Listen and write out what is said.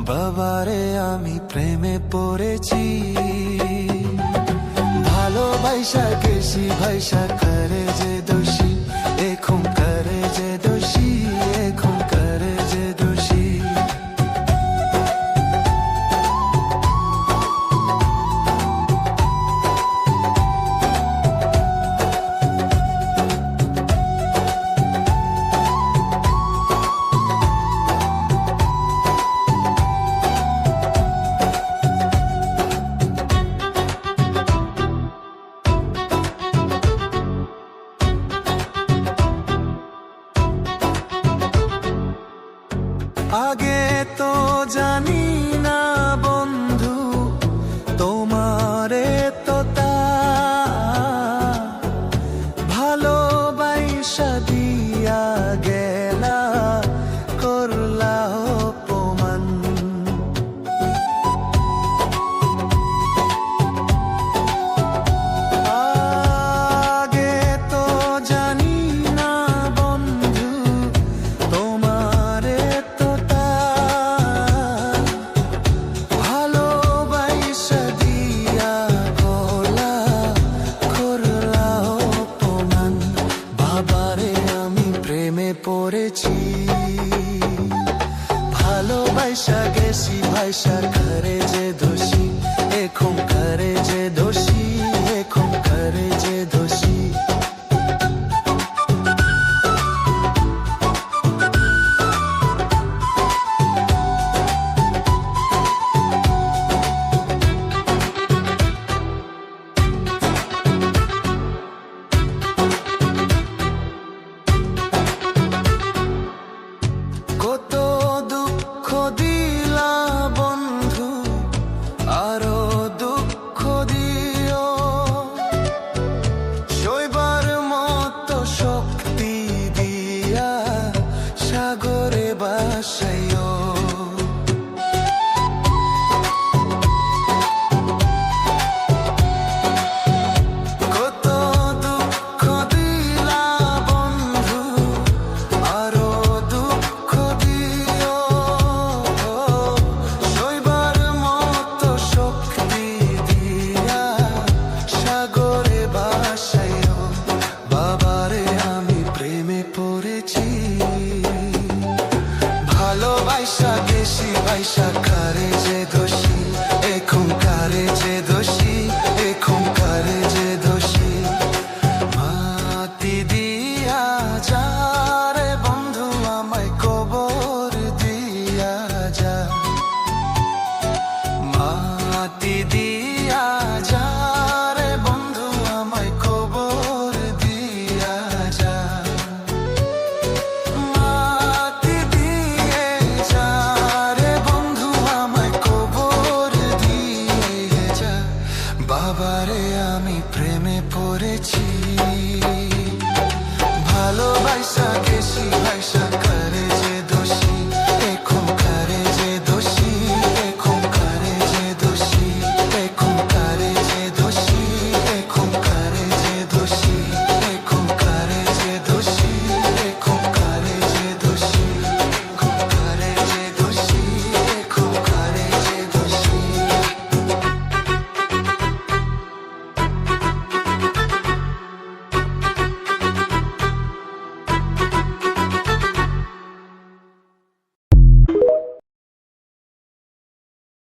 বাবারে আমি প্রেমে পড়েছি, ভালোবাসা গেছি ভাইসা করে যে দোষী, এখন করে যে দোষী, এখন করে যে দোষী। আগে তো জানি না বন্ধু তোমারে তো তা ভালোবাসা দিয়া গেলা করলা অপমান। আগে তো জানি না বন্ধু তোমারে পড়েছি, ভালোবাসা গেছি ভাইসা করে যে দোষী, এখন করে যে দোষী, এখন করে যে দোষী। কত দুঃখ দিলা বন্ধু, আরো দুঃখ দিও, সইবার মতো শক্তি দিয়া সাগরে বাসাইও। কত দুঃখ দিলা বন্ধু, আরো দুঃখ দিও, সইবার মতো শক্তি দিয়া সাগরে বাসাইও। বাবারে আমি প্রেমে পড়েছি, ভালোবাসা গেছি ভাইসা করে যে দোষী।